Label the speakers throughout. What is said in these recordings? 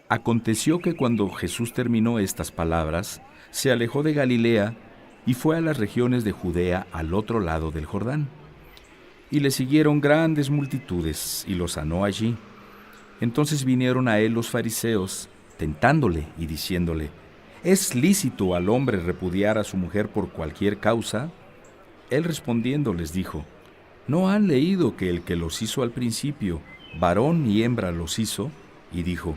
Speaker 1: Aconteció que cuando Jesús terminó estas palabras, se alejó de Galilea y fue a las regiones de Judea al otro lado del Jordán. Y le siguieron grandes multitudes y lo sanó allí. Entonces vinieron a él los fariseos, tentándole y diciéndole: ¿Es lícito al hombre repudiar a su mujer por cualquier causa? Él respondiendo les dijo: ¿No han leído que el que los hizo al principio, varón y hembra los hizo? Y dijo: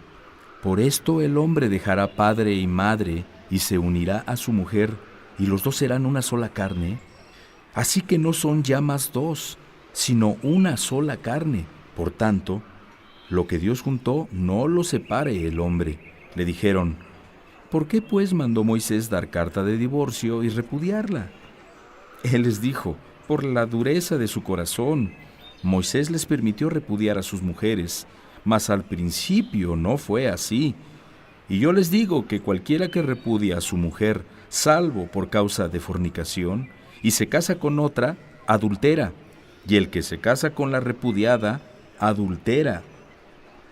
Speaker 1: Por esto el hombre dejará padre y madre y se unirá a su mujer, y los dos serán una sola carne. Así que no son ya más dos, sino una sola carne. Por tanto, lo que Dios juntó, no lo separe el hombre. Le dijeron: ¿Por qué pues mandó Moisés dar carta de divorcio y repudiarla? Él les dijo: por la dureza de su corazón. Moisés les permitió repudiar a sus mujeres, mas al principio no fue así. Y yo les digo que cualquiera que repudia a su mujer, salvo por causa de fornicación, y se casa con otra, adultera, y el que se casa con la repudiada, adultera.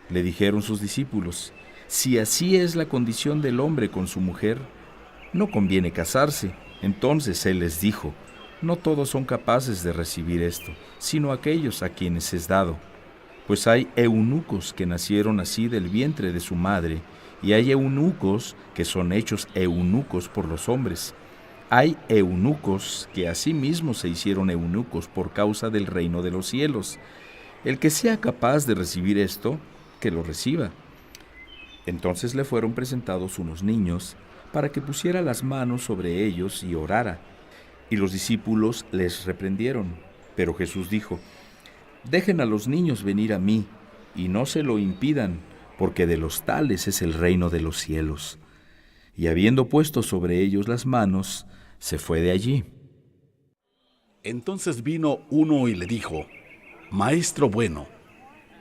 Speaker 1: Le dijeron sus discípulos: si así es la condición del hombre con su mujer, no conviene casarse. Entonces él les dijo: no todos son capaces de recibir esto, sino aquellos a quienes es dado. Pues hay eunucos que nacieron así del vientre de su madre, y hay eunucos que son hechos eunucos por los hombres. Hay eunucos que asimismo se hicieron eunucos por causa del reino de los cielos. El que sea capaz de recibir esto, que lo reciba. Entonces le fueron presentados unos niños, para que pusiera las manos sobre ellos y orara. Y los discípulos les reprendieron. Pero Jesús dijo: dejen a los niños venir a mí, y no se lo impidan, porque de los tales es el reino de los cielos. Y habiendo puesto sobre ellos las manos, se fue de allí.
Speaker 2: Entonces vino uno y le dijo: Maestro bueno,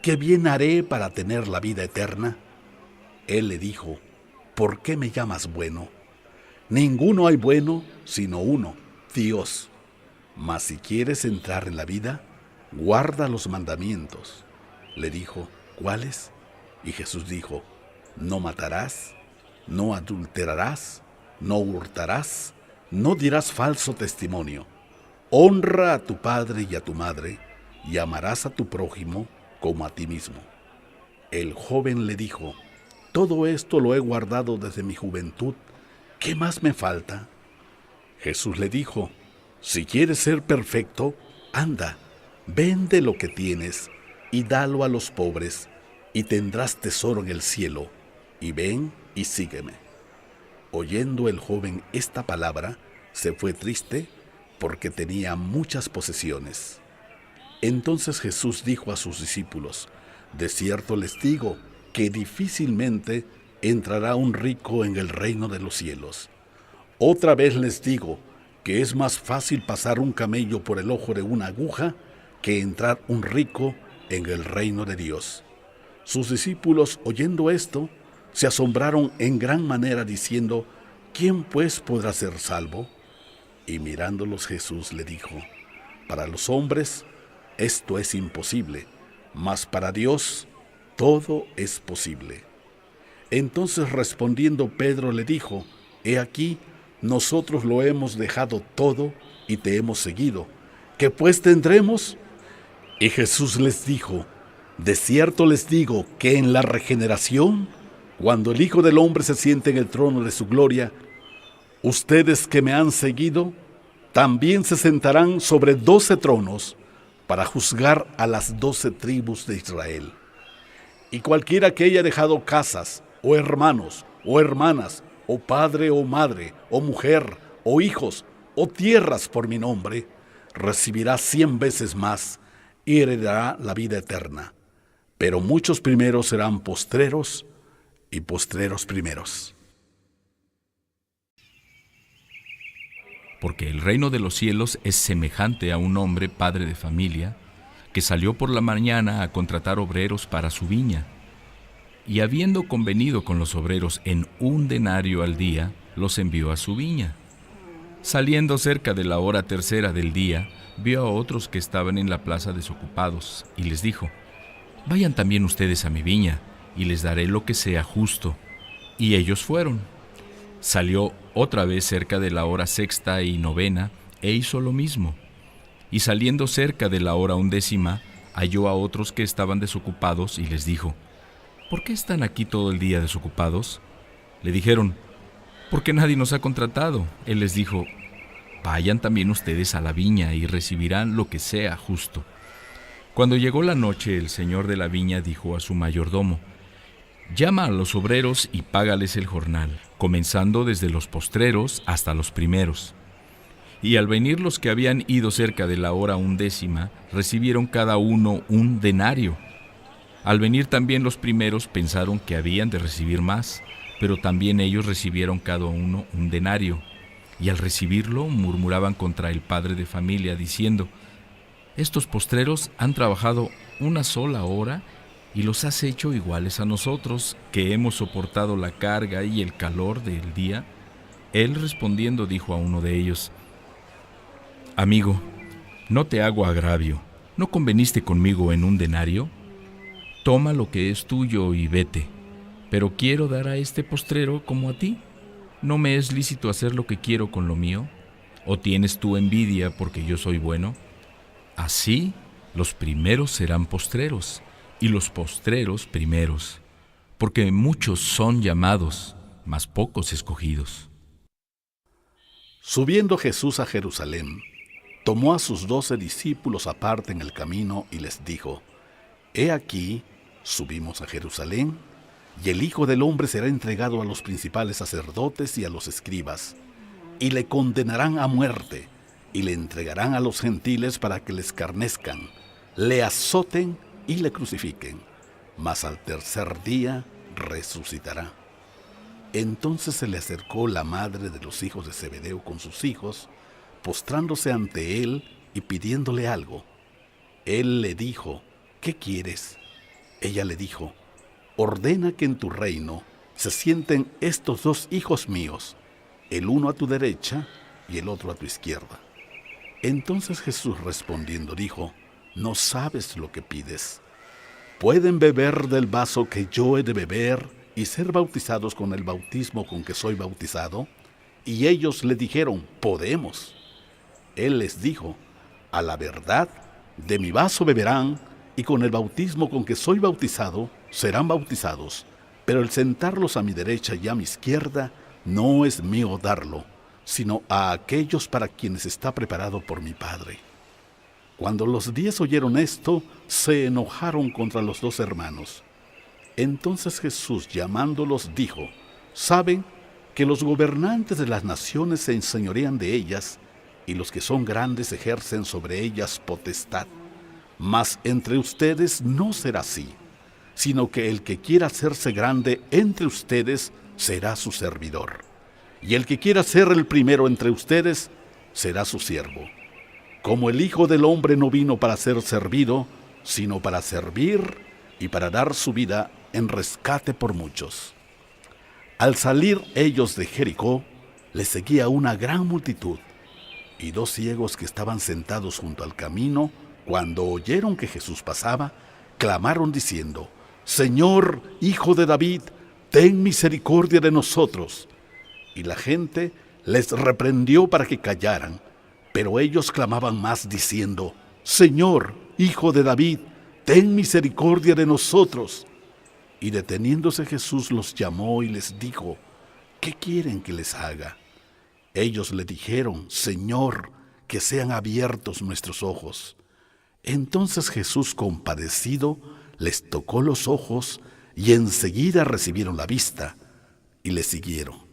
Speaker 2: ¿qué bien haré para tener la vida eterna? Él le dijo: ¿por qué me llamas bueno? Ninguno hay bueno sino uno, Dios. Mas si quieres entrar en la vida, guarda los mandamientos. Le dijo: ¿cuáles? Y Jesús dijo: no matarás, no adulterarás, no hurtarás, no dirás falso testimonio. Honra a tu padre y a tu madre, y amarás a tu prójimo como a ti mismo. El joven le dijo: todo esto lo he guardado desde mi juventud, ¿qué más me falta? Jesús le dijo: si quieres ser perfecto, anda, vende lo que tienes y dalo a los pobres, y tendrás tesoro en el cielo, y ven y sígueme. Oyendo el joven esta palabra, se fue triste, porque tenía muchas posesiones. Entonces Jesús dijo a sus discípulos: de cierto les digo que difícilmente entrará un rico en el reino de los cielos. Otra vez les digo que es más fácil pasar un camello por el ojo de una aguja que entrar un rico en el reino de Dios. Sus discípulos, oyendo esto, se asombraron en gran manera, diciendo: ¿quién pues podrá ser salvo? Y mirándolos Jesús le dijo: para los hombres esto es imposible, mas para Dios todo es posible. Entonces respondiendo Pedro le dijo: he aquí, nosotros lo hemos dejado todo y te hemos seguido. ¿Qué pues tendremos? Y Jesús les dijo: de cierto les digo que en la regeneración, cuando el Hijo del Hombre se siente en el trono de su gloria, ustedes que me han seguido, también se sentarán sobre 12 tronos para juzgar a las 12 tribus de Israel. Y cualquiera que haya dejado casas, o hermanos, o hermanas, o padre o madre, o mujer, o hijos, o tierras por mi nombre, recibirá 100 veces más y heredará la vida eterna. Pero muchos primeros serán postreros, y postreros primeros.
Speaker 1: Porque el reino de los cielos es semejante a un hombre padre de familia, que salió por la mañana a contratar obreros para su viña. Y habiendo convenido con los obreros en 1 denario al día, los envió a su viña. Saliendo cerca de la hora tercera del día, vio a otros que estaban en la plaza desocupados, y les dijo: vayan también ustedes a mi viña, y les daré lo que sea justo. Y ellos fueron. Salió otra vez cerca de la hora sexta y novena, e hizo lo mismo. Y saliendo cerca de la hora 11, halló a otros que estaban desocupados, y les dijo: ¿Por qué están aquí todo el día desocupados? Le dijeron: porque nadie nos ha contratado. Él les dijo: vayan también ustedes a la viña y recibirán lo que sea justo. Cuando llegó la noche, el señor de la viña dijo a su mayordomo: llama a los obreros y págales el jornal, comenzando desde los postreros hasta los primeros. Y al venir los que habían ido cerca de la hora 11, recibieron cada uno 1 denario. Al venir también los primeros pensaron que habían de recibir más, pero también ellos recibieron cada uno 1 denario. Y al recibirlo murmuraban contra el padre de familia, diciendo: estos postreros han trabajado 1 sola hora y los has hecho iguales a nosotros, que hemos soportado la carga y el calor del día. Él respondiendo dijo a uno de ellos: amigo, no te hago agravio. ¿No conveniste conmigo en 1 denario? Toma lo que es tuyo y vete. Pero quiero dar a este postrero como a ti. ¿No me es lícito hacer lo que quiero con lo mío? ¿O tienes tú envidia porque yo soy bueno? Así, los primeros serán postreros, y los postreros primeros, porque muchos son llamados, mas pocos escogidos.
Speaker 2: Subiendo Jesús a Jerusalén, tomó a sus 12 discípulos aparte en el camino y les dijo: he aquí, subimos a Jerusalén, y el Hijo del Hombre será entregado a los principales sacerdotes y a los escribas, y le condenarán a muerte, y le entregarán a los gentiles para que le escarnezcan, le azoten y le crucifiquen, mas al tercer día resucitará. Entonces se le acercó la madre de los hijos de Zebedeo con sus hijos, postrándose ante él y pidiéndole algo. Él le dijo: ¿qué quieres? Ella le dijo: ordena que en tu reino se sienten estos 2 hijos míos, el uno a tu derecha y el otro a tu izquierda. Entonces Jesús respondiendo dijo: no sabes lo que pides. ¿Pueden beber del vaso que yo he de beber y ser bautizados con el bautismo con que soy bautizado? Y ellos le dijeron: podemos. Él les dijo: a la verdad, de mi vaso beberán, y con el bautismo con que soy bautizado serán bautizados, pero el sentarlos a mi derecha y a mi izquierda no es mío darlo, sino a aquellos para quienes está preparado por mi Padre. Cuando los 10 oyeron esto, se enojaron contra los 2 hermanos. Entonces Jesús, llamándolos, dijo: saben que los gobernantes de las naciones se enseñorean de ellas, y los que son grandes ejercen sobre ellas potestad. Mas entre ustedes no será así, sino que el que quiera hacerse grande entre ustedes será su servidor, y el que quiera ser el primero entre ustedes será su siervo. Como el Hijo del Hombre no vino para ser servido, sino para servir y para dar su vida en rescate por muchos. Al salir ellos de Jericó, les seguía una gran multitud, y 2 ciegos que estaban sentados junto al camino, cuando oyeron que Jesús pasaba, clamaron diciendo: Señor, Hijo de David, ten misericordia de nosotros. Y la gente les reprendió para que callaran, pero ellos clamaban más diciendo: Señor, Hijo de David, ten misericordia de nosotros. Y deteniéndose Jesús los llamó y les dijo: ¿qué quieren que les haga? Ellos le dijeron: Señor, que sean abiertos nuestros ojos. Entonces Jesús, compadecido, les tocó los ojos, y enseguida recibieron la vista, y le siguieron.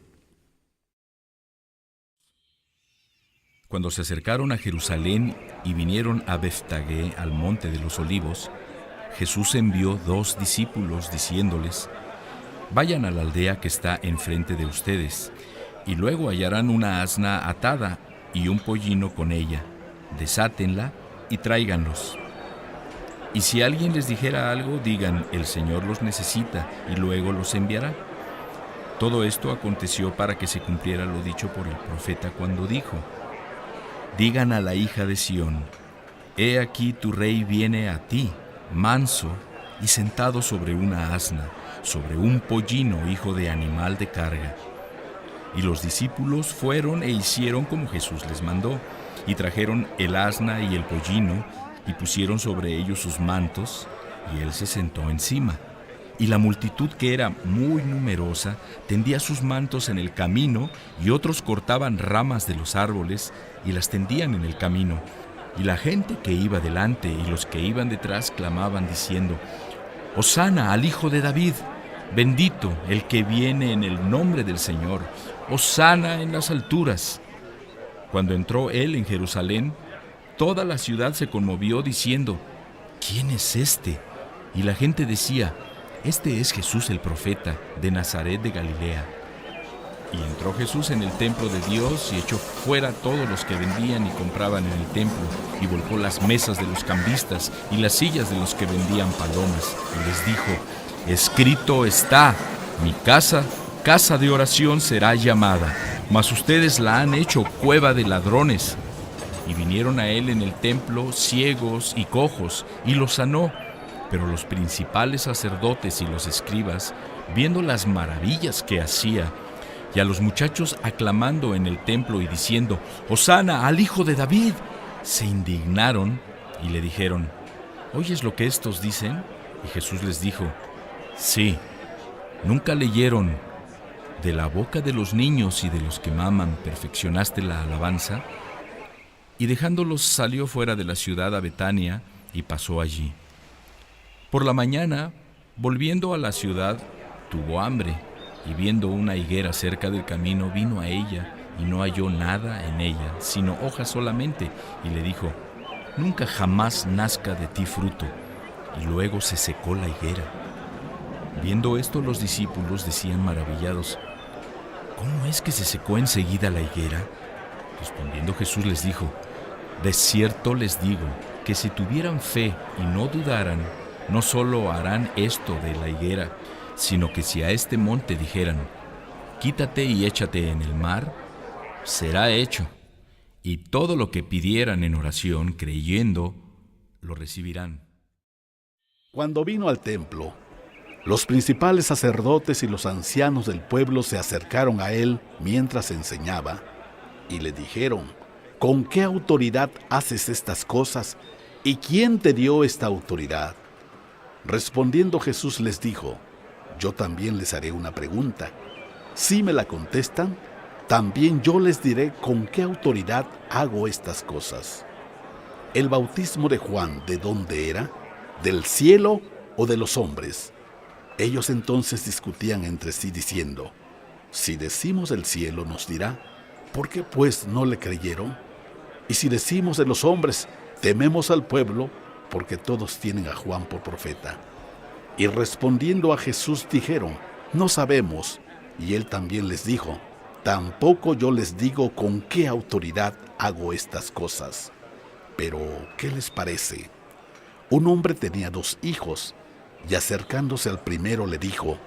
Speaker 1: Cuando se acercaron a Jerusalén y vinieron a Betfagé, al monte de los Olivos, Jesús envió 2 discípulos, diciéndoles: vayan a la aldea que está enfrente de ustedes, y luego hallarán una asna atada y un pollino con ella. Desátenla y tráiganlos. Y si alguien les dijera algo, digan: el Señor los necesita, y luego los enviará. Todo esto aconteció para que se cumpliera lo dicho por el profeta cuando dijo: digan a la hija de Sión: he aquí tu rey viene a ti, manso y sentado sobre una asna, sobre un pollino, hijo de animal de carga. Y los discípulos fueron e hicieron como Jesús les mandó, y trajeron el asna y el pollino, y pusieron sobre ellos sus mantos, y él se sentó encima. Y la multitud, que era muy numerosa, tendía sus mantos en el camino, y otros cortaban ramas de los árboles y las tendían en el camino. Y la gente que iba delante y los que iban detrás clamaban diciendo: «Hosana al Hijo de David, bendito el que viene en el nombre del Señor, hosana en las alturas». Cuando entró él en Jerusalén, toda la ciudad se conmovió diciendo: «¿Quién es este?». Y la gente decía: «Este es Jesús el profeta, de Nazaret de Galilea». Y entró Jesús en el templo de Dios y echó fuera a todos los que vendían y compraban en el templo, y volcó las mesas de los cambistas y las sillas de los que vendían palomas, y les dijo: «Escrito está, mi casa, casa de oración será llamada, mas ustedes la han hecho cueva de ladrones». Y vinieron a él en el templo ciegos y cojos, y los sanó. Pero los principales sacerdotes y los escribas, viendo las maravillas que hacía, y a los muchachos aclamando en el templo y diciendo: «Hosana al Hijo de David», se indignaron y le dijeron: «¿Oyes lo que estos dicen?». Y Jesús les dijo: «Sí, ¿nunca leyeron: de la boca de los niños y de los que maman perfeccionaste la alabanza?». Y dejándolos salió fuera de la ciudad a Betania y pasó allí. Por la mañana, volviendo a la ciudad, tuvo hambre, y viendo una higuera cerca del camino, vino a ella y no halló nada en ella, sino hojas solamente, y le dijo: «Nunca jamás nazca de ti fruto». Y luego se secó la higuera. Viendo esto, los discípulos decían maravillados: «¿Cómo es que se secó enseguida la higuera?». Respondiendo Jesús les dijo: «De cierto les digo que si tuvieran fe y no dudaran, no solo harán esto de la higuera, sino que si a este monte dijeran: quítate y échate en el mar, será hecho. Y todo lo que pidieran en oración, creyendo, lo recibirán».
Speaker 2: Cuando vino al templo, los principales sacerdotes y los ancianos del pueblo se acercaron a él mientras enseñaba, y le dijeron: «¿Con qué autoridad haces estas cosas? ¿Y quién te dio esta autoridad?». Respondiendo Jesús les dijo: «Yo también les haré una pregunta. Si me la contestan, también yo les diré con qué autoridad hago estas cosas. ¿El bautismo de Juan de dónde era? ¿Del cielo o de los hombres?». Ellos entonces discutían entre sí diciendo: «Si decimos del cielo, nos dirá: ¿por qué pues no le creyeron? Y si decimos de los hombres, tememos al pueblo, porque todos tienen a Juan por profeta». Y respondiendo a Jesús dijeron: «No sabemos». Y él también les dijo: «Tampoco yo les digo con qué autoridad hago estas cosas». Pero, ¿qué les parece? Un hombre tenía 2 hijos, y acercándose al primero le dijo: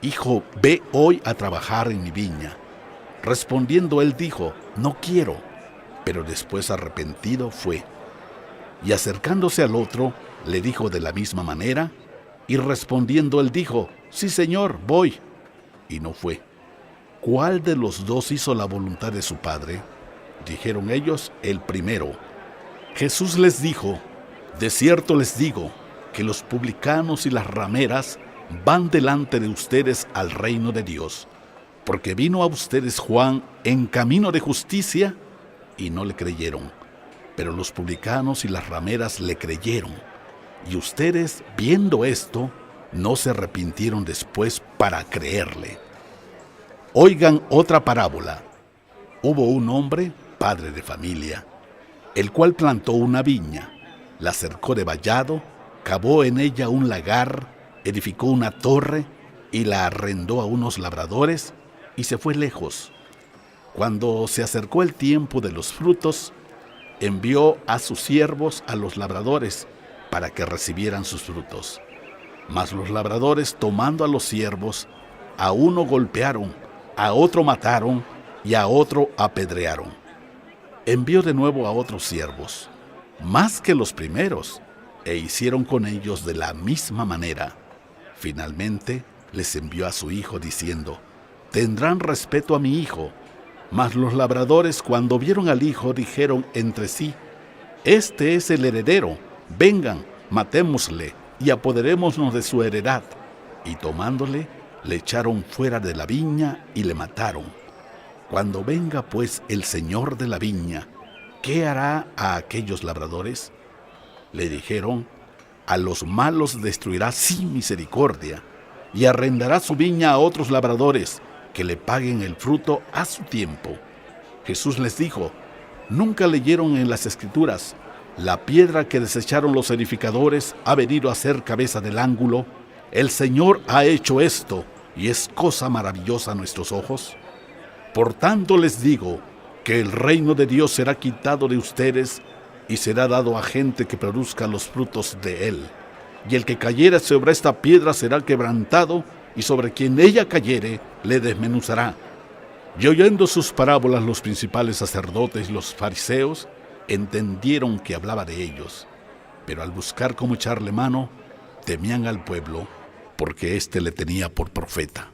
Speaker 2: «Hijo, ve hoy a trabajar en mi viña». Respondiendo él dijo: «No quiero». Pero después, arrepentido, fue. Y acercándose al otro, le dijo de la misma manera, y respondiendo él dijo: «Sí, Señor, voy». Y no fue. ¿Cuál de los 2 hizo la voluntad de su padre? Dijeron ellos: «El primero». Jesús les dijo: «De cierto les digo, que los publicanos y las rameras van delante de ustedes al reino de Dios, porque vino a ustedes Juan en camino de justicia, y no le creyeron, pero los publicanos y las rameras le creyeron. Y ustedes, viendo esto, no se arrepintieron después para creerle». Oigan otra parábola. Hubo un hombre, padre de familia, el cual plantó una viña, la cercó de vallado, cavó en ella un lagar, edificó una torre y la arrendó a unos labradores, y se fue lejos. Cuando se acercó el tiempo de los frutos, envió a sus siervos a los labradores para que recibieran sus frutos. Mas los labradores, tomando a los siervos, a uno golpearon, a otro mataron y a otro apedrearon. Envió de nuevo a otros siervos, más que los primeros, e hicieron con ellos de la misma manera. Finalmente les envió a su hijo diciendo: tendrán respeto a mi hijo. Mas los labradores, cuando vieron al hijo, dijeron entre sí: este es el heredero, vengan, matémosle y apoderémonos de su heredad. Y tomándole, le echaron fuera de la viña y le mataron. Cuando venga pues el señor de la viña, ¿qué hará a aquellos labradores? Le dijeron: a los malos destruirá sin misericordia, y arrendará su viña a otros labradores, que le paguen el fruto a su tiempo. Jesús les dijo: ¿nunca leyeron en las Escrituras: la piedra que desecharon los edificadores ha venido a ser cabeza del ángulo? El Señor ha hecho esto, y es cosa maravillosa a nuestros ojos. Por tanto les digo que el reino de Dios será quitado de ustedes y será dado a gente que produzca los frutos de él. Y el que cayere sobre esta piedra será quebrantado, y sobre quien ella cayere le desmenuzará. Y oyendo sus parábolas los principales sacerdotes y los fariseos entendieron que hablaba de ellos, pero al buscar cómo echarle mano, temían al pueblo, porque éste le tenía por profeta.